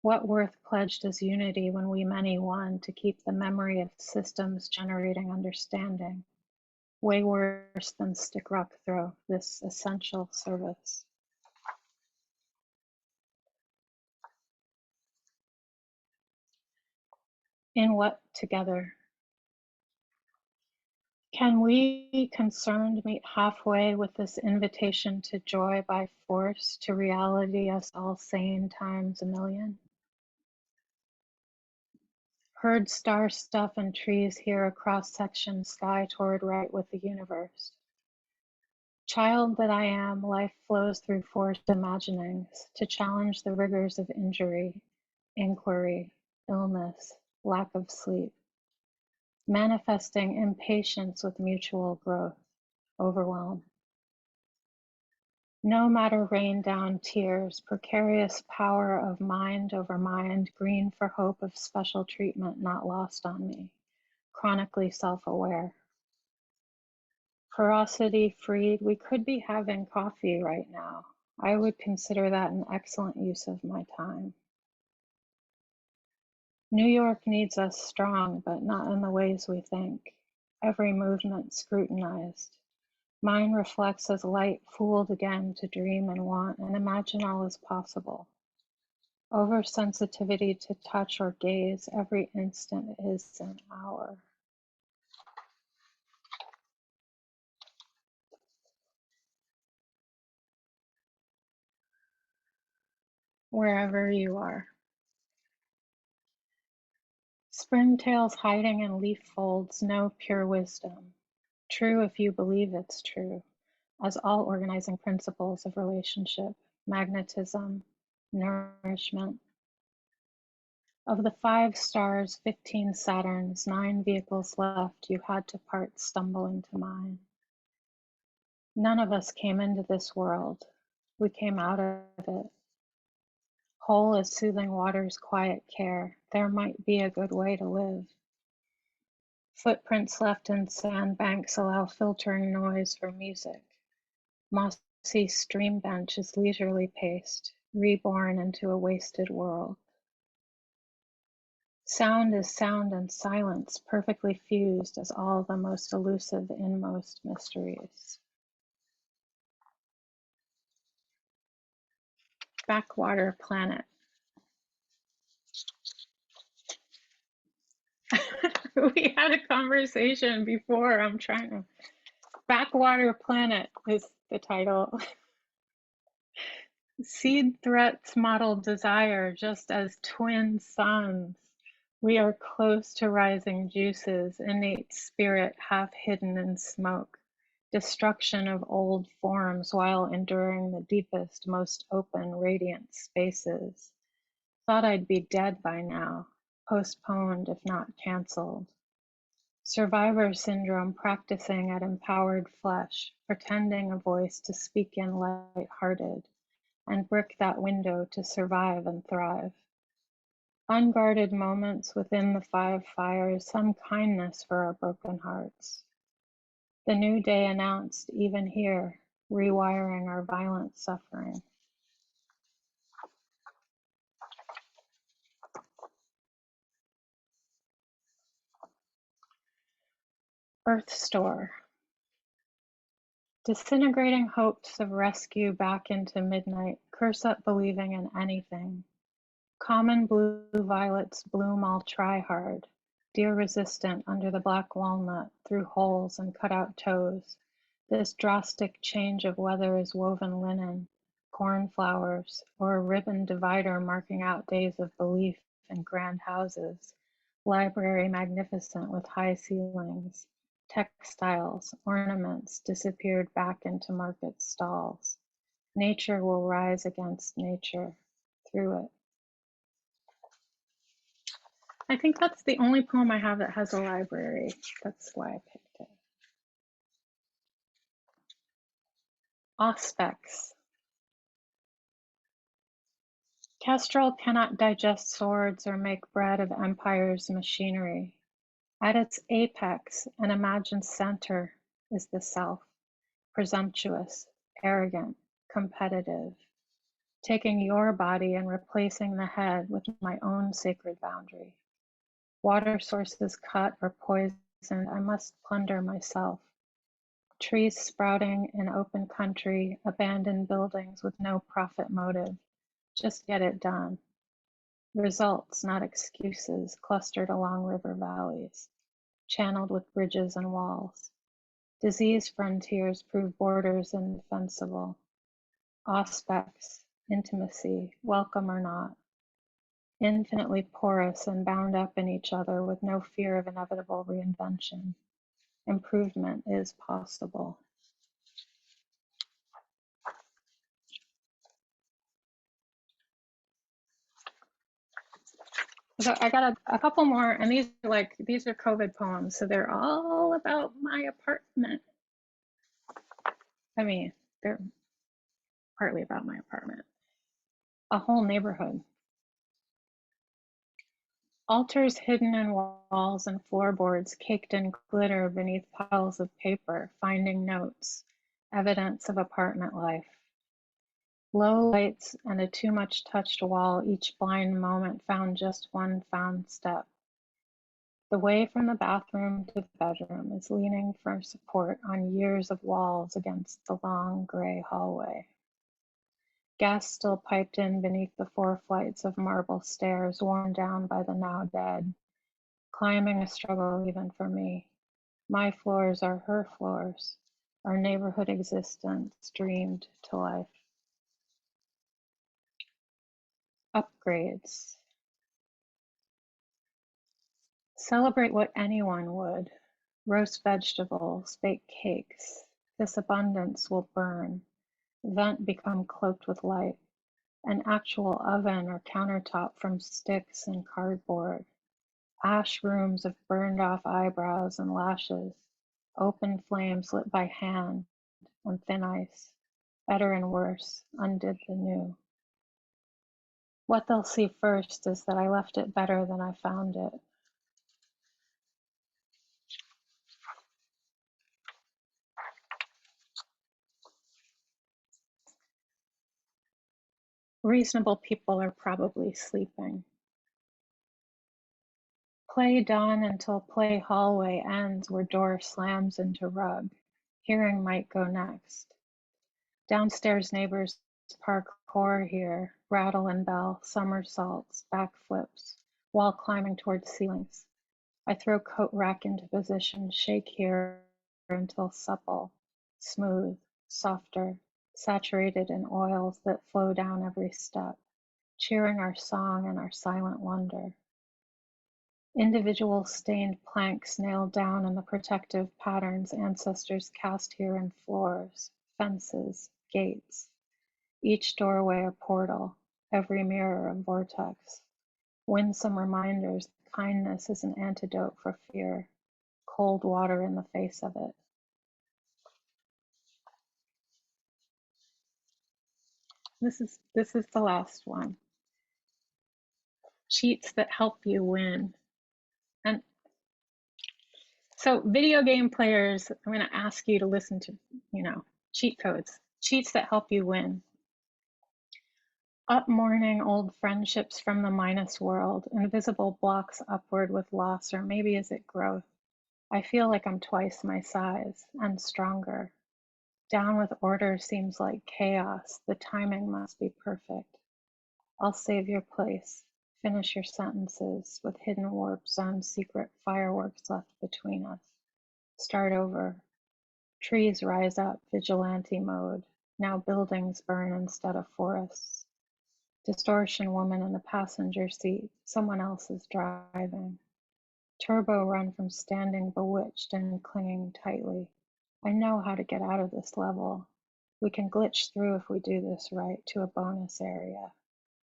What worth pledged as unity when we many one to keep the memory of systems generating understanding? Way worse than stick rock throw, this essential service. In what together? Can we, concerned, meet halfway with this invitation to joy by force, to reality us all sane times a million? Heard star stuff and trees here across section sky toward right with the universe. Child that I am, life flows through forced imaginings to challenge the rigors of injury, inquiry, illness, lack of sleep, manifesting impatience with mutual growth, overwhelm. No matter rain down tears, precarious power of mind over mind, green for hope of special treatment not lost on me, chronically self-aware. Ferocity freed, we could be having coffee right now. I would consider that an excellent use of my time. New York needs us strong, but not in the ways we think. Every movement scrutinized. Mine reflects as light fooled again to dream and want and imagine all is possible. Oversensitivity to touch or gaze, every instant is an hour. Wherever you are. Springtails hiding in leaf folds, no pure wisdom. True if you believe it's true, as all organizing principles of relationship, magnetism, nourishment. Of the 5 stars, 15 Saturns, 9 vehicles left, you had to part stumble into mine. None of us came into this world. We came out of it. Whole as soothing water's quiet care, there might be a good way to live. Footprints left in sandbanks allow filtering noise for music. Mossy stream bench is leisurely paced, reborn into a wasted world. Sound is sound and silence, perfectly fused as all the most elusive inmost mysteries. Backwater planet. We had a conversation before. I'm trying to. Backwater planet is the title. Seed threats model desire just as twin suns. We are close to rising juices, innate spirit half hidden in smoke, destruction of old forms while enduring the deepest, most open, radiant spaces. Thought I'd be dead by now, postponed if not canceled. Survivor syndrome practicing at empowered flesh, pretending a voice to speak in light-hearted, and brick that window to survive and thrive. Unguarded moments within the 5 fires, some kindness for our broken hearts. The new day announced even here, rewiring our violent suffering. Earth Store. Disintegrating hopes of rescue back into midnight, curse up believing in anything. Common blue violets bloom all try hard, deer resistant under the black walnut, through holes and cut out toes. This drastic change of weather is woven linen, cornflowers, or a ribbon divider marking out days of belief in grand houses. Library magnificent with high ceilings. Textiles, ornaments disappeared back into market stalls. Nature will rise against nature through it. I think that's the only poem I have that has a library. That's why I picked it. Auspex. Kestrel cannot digest swords or make bread of empire's machinery. At its apex, an imagined center is the self, presumptuous, arrogant, competitive, taking your body and replacing the head with my own sacred boundary. Water sources cut or poisoned, I must plunder myself. Trees sprouting in open country, abandoned buildings with no profit motive, just get it done. Results, not excuses, clustered along river valleys, channeled with bridges and walls. Disease frontiers prove borders indefensible. Aspects, intimacy, welcome or not, infinitely porous and bound up in each other with no fear of inevitable reinvention. Improvement is possible. So I got a couple more, and these are COVID poems, so they're all about my apartment. I mean, they're partly about my apartment. A whole neighborhood. Altars hidden in walls and floorboards caked in glitter beneath piles of paper, finding notes, evidence of apartment life. Low lights and a too much touched wall, each blind moment found just one found step. The way from the bathroom to the bedroom is leaning for support on years of walls against the long gray hallway. Gas still piped in beneath the 4 flights of marble stairs worn down by the now dead. Climbing a struggle even for me. My floors are her floors. Our neighborhood existence dreamed to life. Upgrades. Celebrate what anyone would. Roast vegetables, bake cakes. This abundance will burn. Vent become cloaked with light. An actual oven or countertop from sticks and cardboard. Ash rooms of burned off eyebrows and lashes. Open flames lit by hand and thin ice. Better and worse, undid the new. What they'll see first is that I left it better than I found it. Reasonable people are probably sleeping. Play done until play hallway ends where door slams into rug. Hearing might go next. Downstairs neighbors parkour here, rattle and bell, somersaults, backflips, wall climbing towards ceilings. I throw coat rack into position, shake here until supple, smooth, softer, saturated in oils that flow down every step, cheering our song and our silent wonder. Individual stained planks nailed down in the protective patterns ancestors cast here in floors, fences, gates. Each doorway a portal, every mirror a vortex. Winsome reminders that kindness is an antidote for fear, cold water in the face of it. This is the last one. Cheats that help you win. And so video game players, I'm going to ask you to listen to, cheat codes, cheats that help you win. Up mourning old friendships from the minus world, invisible blocks upward with loss, or maybe is it growth? I feel like I'm twice my size and stronger. Down with order seems like chaos. The timing must be perfect. I'll save your place. Finish your sentences with hidden warp zone secret fireworks left between us. Start over. Trees rise up, vigilante mode. Now buildings burn instead of forests. Distortion woman in the passenger seat. Someone else is driving. Turbo run from standing bewitched and clinging tightly. I know how to get out of this level. We can glitch through if we do this right to a bonus area.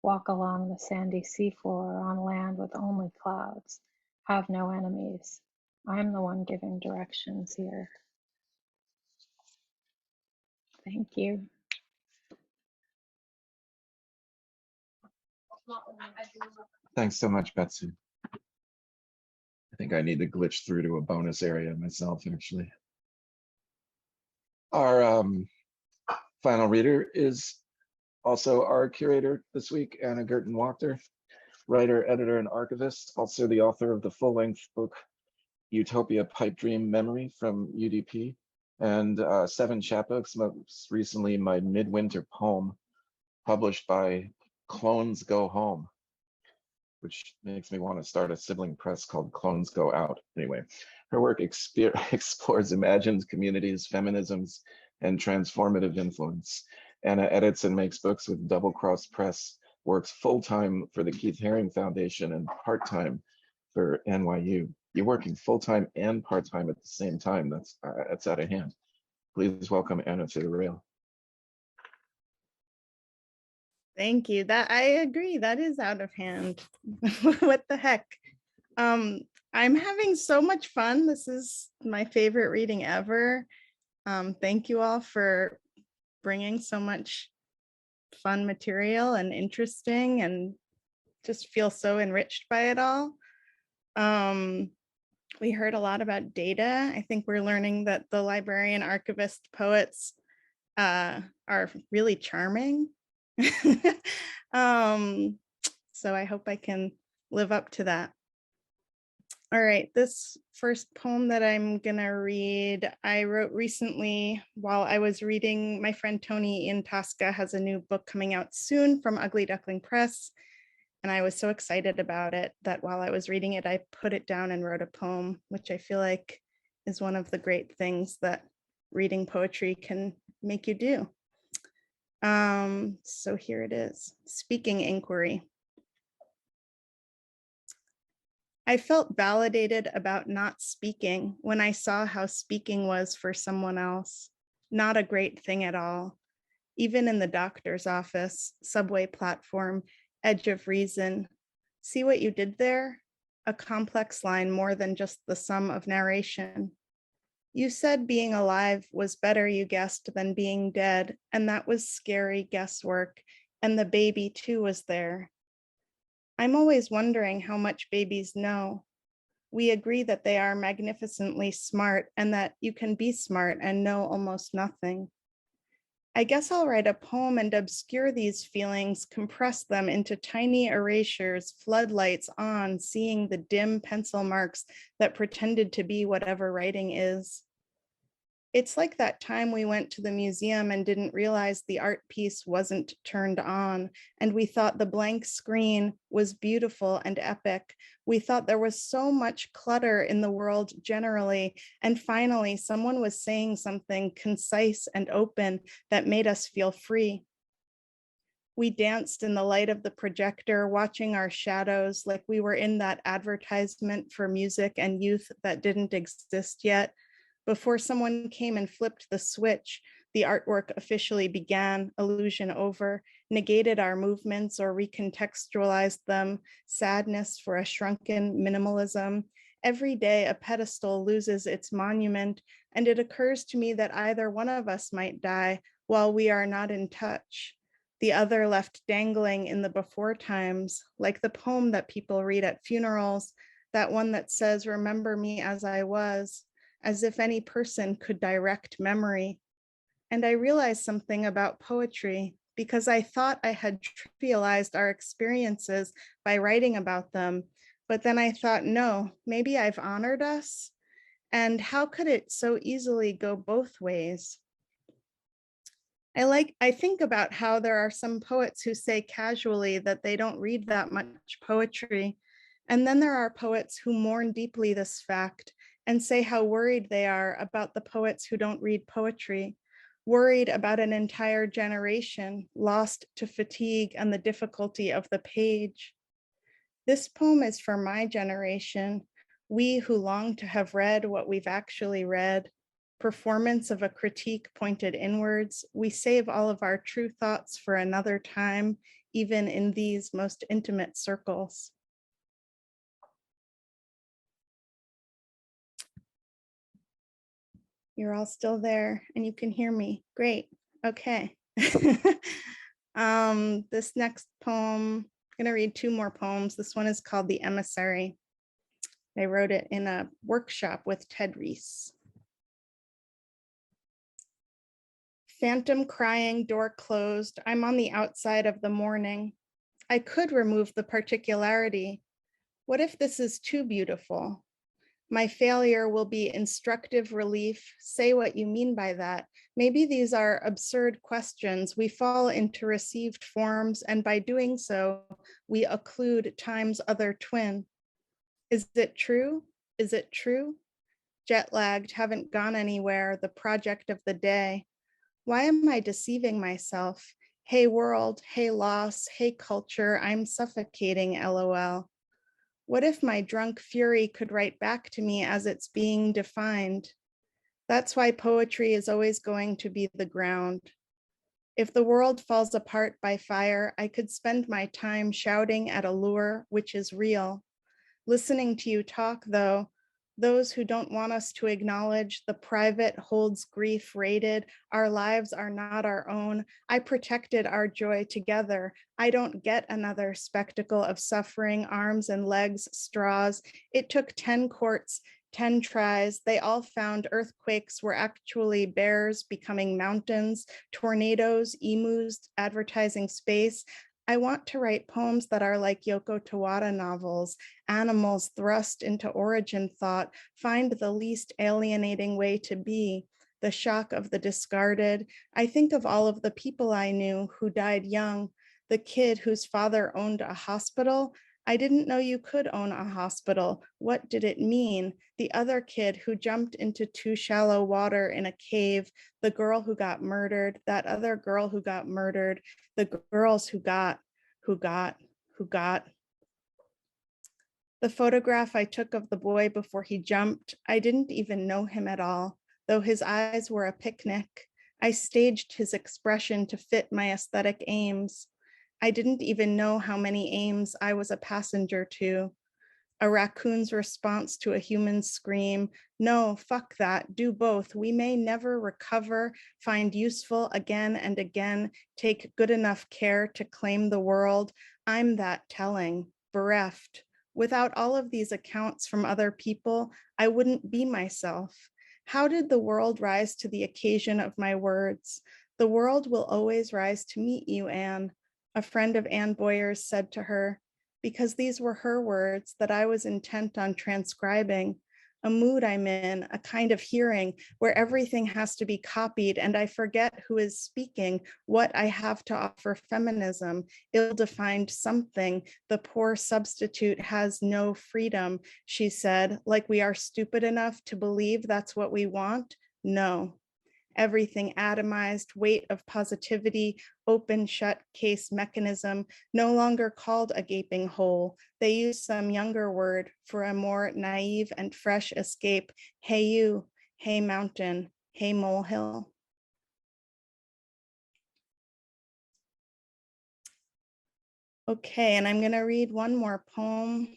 Walk along the sandy seafloor on land with only clouds. Have no enemies. I'm the one giving directions here. Thank you. Thanks so much, Betsy. I think I need to glitch through to a bonus area myself, actually. Our final reader is also our curator this week, Anna Gurton-Wachter, writer, editor, and archivist, also the author of the full-length book, Utopia Pipe Dream Memory from UDP, and 7 chapbooks, most recently my midwinter poem, published by Clones Go Home. which makes me want to start a sibling press called Clones Go Out. Anyway, her work explores imagined communities, feminisms, and transformative influence. Anna edits and makes books with Double Cross Press, works full-time for the Keith Haring Foundation and part-time for NYU. You're working full-time and part-time at the same time. That's out of hand. Please welcome Anna to the rail. Thank you. That I agree. That is out of hand. What the heck? I'm having so much fun. This is my favorite reading ever. Thank you all for bringing so much fun material and interesting, and just feel so enriched by it all. We heard a lot about data. I think we're learning that the librarian, archivist, poets are really charming. So I hope I can live up to that. All right, this first poem that I'm gonna read, I wrote recently while I was reading. My friend Tony in Tosca has a new book coming out soon from Ugly Duckling Presse. And I was so excited about it that while I was reading it, I put it down and wrote a poem, which I feel like is one of the great things that reading poetry can make you do. So here it is, Speaking Inquiry. I felt validated about not speaking when I saw how speaking was for someone else, not a great thing at all. Even in the doctor's office, subway platform, edge of reason. See what you did there? A complex line more than just the sum of narration. You said being alive was better, you guessed, than being dead, and that was scary guesswork, and the baby too was there. I'm always wondering how much babies know. We agree that they are magnificently smart and that you can be smart and know almost nothing. I guess I'll write a poem and obscure these feelings, compress them into tiny erasures, floodlights on, seeing the dim pencil marks that pretended to be whatever writing is. It's like that time we went to the museum and didn't realize the art piece wasn't turned on, and we thought the blank screen was beautiful and epic. We thought there was so much clutter in the world generally, and finally someone was saying something concise and open that made us feel free. We danced in the light of the projector, watching our shadows like we were in that advertisement for music and youth that didn't exist yet. Before someone came and flipped the switch, the artwork officially began, illusion over, negated our movements or recontextualized them, sadness for a shrunken minimalism. Every day a pedestal loses its monument, and it occurs to me that either one of us might die while we are not in touch. The other left dangling in the before times, like the poem that people read at funerals, that one that says, "Remember me as I was," as if any person could direct memory. And I realized something about poetry because I thought I had trivialized our experiences by writing about them. But then I thought, no, maybe I've honored us. And how could it so easily go both ways? I think about how there are some poets who say casually that they don't read that much poetry. And then there are poets who mourn deeply this fact and say how worried they are about the poets who don't read poetry, worried about an entire generation lost to fatigue and the difficulty of the page. This poem is for my generation, we who long to have read what we've actually read, performance of a critique pointed inwards. We save all of our true thoughts for another time, even in these most intimate circles. You're all still there and you can hear me. Great. Okay. This next poem, I'm going to read two more poems. This one is called The Emissary. I wrote it in a workshop with Ted Reese. Phantom crying, door closed. I'm on the outside of the morning. I could remove the particularity. What if this is too beautiful? My failure will be instructive relief. Say what you mean by that. Maybe these are absurd questions. We fall into received forms, and by doing so, we occlude time's other twin. Is it true? Is it true? Jet lagged, haven't gone anywhere, the project of the day. Why am I deceiving myself? Hey world, hey loss, hey culture, I'm suffocating, LOL. What if my drunk fury could write back to me as it's being defined? That's why poetry is always going to be the ground. If the world falls apart by fire, I could spend my time shouting at a lure which is real. Listening to you talk, though, those who don't want us to acknowledge the private holds grief rated, our lives are not our own. I protected our joy together. I don't get another spectacle of suffering, arms and legs, straws. It took 10 courts, 10 tries. They all found earthquakes were actually bears becoming mountains, tornadoes, emus, advertising space. I want to write poems that are like Yoko Tawada novels, animals thrust into origin thought, find the least alienating way to be, the shock of the discarded. I think of all of the people I knew who died young, the kid whose father owned a hospital. I didn't know you could own a hospital. What did it mean? The other kid who jumped into too shallow water in a cave, the girl who got murdered, that other girl who got murdered, the girls who got. The photograph I took of the boy before he jumped, I didn't even know him at all, though his eyes were a picnic. I staged his expression to fit my aesthetic aims. I didn't even know how many aims I was a passenger to. A raccoon's response to a human's scream. No, fuck that, do both. We may never recover, find useful again and again, take good enough care to claim the world. I'm that telling, bereft. Without all of these accounts from other people, I wouldn't be myself. How did the world rise to the occasion of my words? The world will always rise to meet you, Anne. A friend of Anne Boyer's said to her, because these were her words that I was intent on transcribing, a mood I'm in, a kind of hearing where everything has to be copied and I forget who is speaking, what I have to offer feminism, ill-defined something, the poor substitute has no freedom, she said, like we are stupid enough to believe that's what we want? No. Everything atomized, weight of positivity, open shut case mechanism, no longer called a gaping hole. They use some younger word for a more naive and fresh escape. Hey you, hey mountain, hey molehill. Okay, and I'm gonna read one more poem.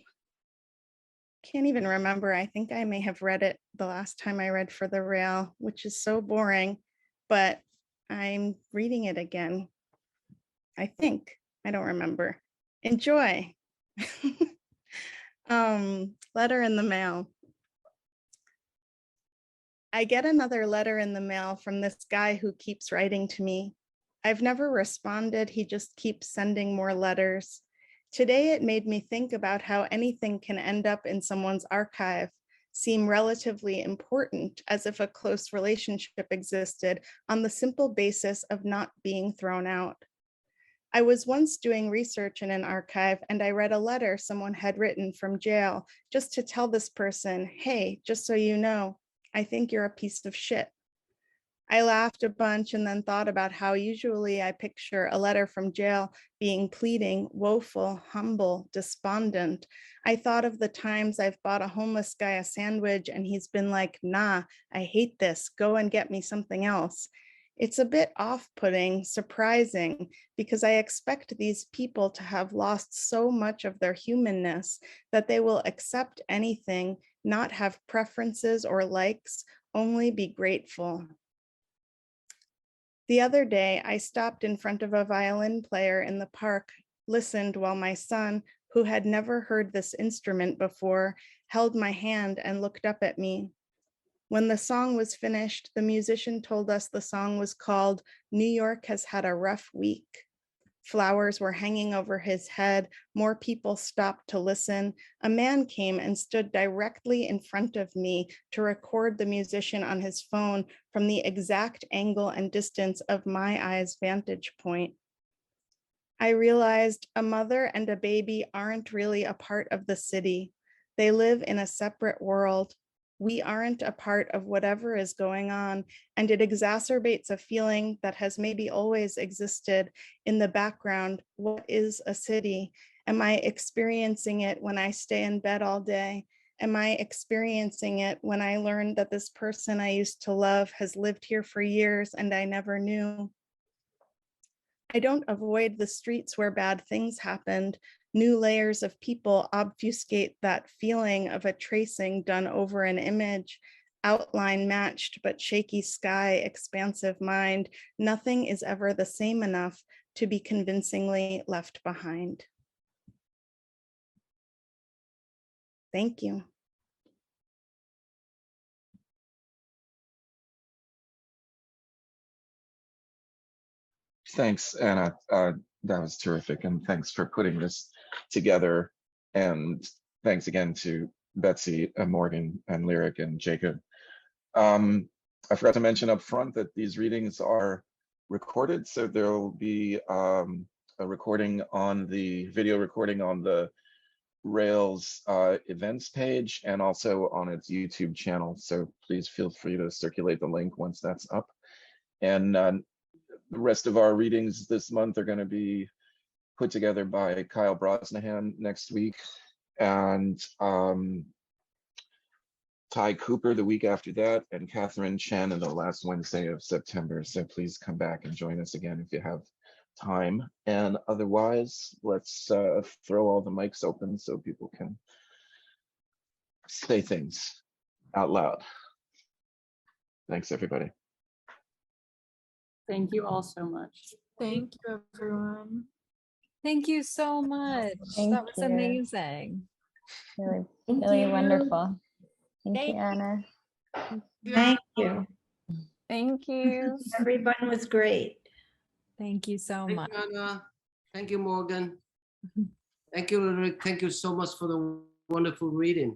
Can't even remember. I think I may have read it the last time I read For the Rail, which is so boring, but I'm reading it again. I think, I don't remember. Enjoy. Letter in the mail. I get another letter in the mail from this guy who keeps writing to me. I've never responded. He just keeps sending more letters. Today, it made me think about how anything can end up in someone's archive, seem relatively important, as if a close relationship existed on the simple basis of not being thrown out. I was once doing research in an archive and I read a letter someone had written from jail just to tell this person, hey, just so you know, I think you're a piece of shit. I laughed a bunch and then thought about how usually I picture a letter from jail being pleading, woeful, humble, despondent. I thought of the times I've bought a homeless guy a sandwich and he's been like, nah, I hate this, go and get me something else. It's a bit off-putting, surprising, because I expect these people to have lost so much of their humanness that they will accept anything, not have preferences or likes, only be grateful. The other day, I stopped in front of a violin player in the park, listened while my son, who had never heard this instrument before, held my hand and looked up at me. When the song was finished, the musician told us the song was called New York Has Had a Rough Week. Flowers were hanging over his head. More people stopped to listen. A man came and stood directly in front of me to record the musician on his phone from the exact angle and distance of my eye's vantage point. I realized a mother and a baby aren't really a part of the city. They live in a separate world. We aren't a part of whatever is going on, and it exacerbates a feeling that has maybe always existed in the background. What is a city? Am I experiencing it when I stay in bed all day? Am I experiencing it when I learn that this person I used to love has lived here for years and I never knew? I don't avoid the streets where bad things happened. New layers of people obfuscate that feeling of a tracing done over an image, outline matched, but shaky sky, expansive mind. Nothing is ever the same enough to be convincingly left behind. Thank you. Thanks, Anna. That was terrific. And thanks for putting this together. And thanks again to Betsy and Morgan and Lyric and Jacob. I forgot to mention up front that these readings are recorded. So there'll be a recording on the video recording on the Rails events page and also on its YouTube channel. So please feel free to circulate the link once that's up. And the rest of our readings this month are going to be put together by Kyle Brosnahan next week and Ty Cooper the week after that, and Catherine Chen in the last Wednesday of September. So please come back and join us again if you have time. And otherwise, let's throw all the mics open so people can say things out loud. Thanks, everybody. Thank you all so much. Thank you, everyone. Thank you so much. That was amazing. Really wonderful. Thank you, Anna. Thank you. Thank you. Everyone was great. Thank you so much. Thank you, Anna. Thank you, Morgan. Thank you, Ulrich. Thank you so much for the wonderful reading.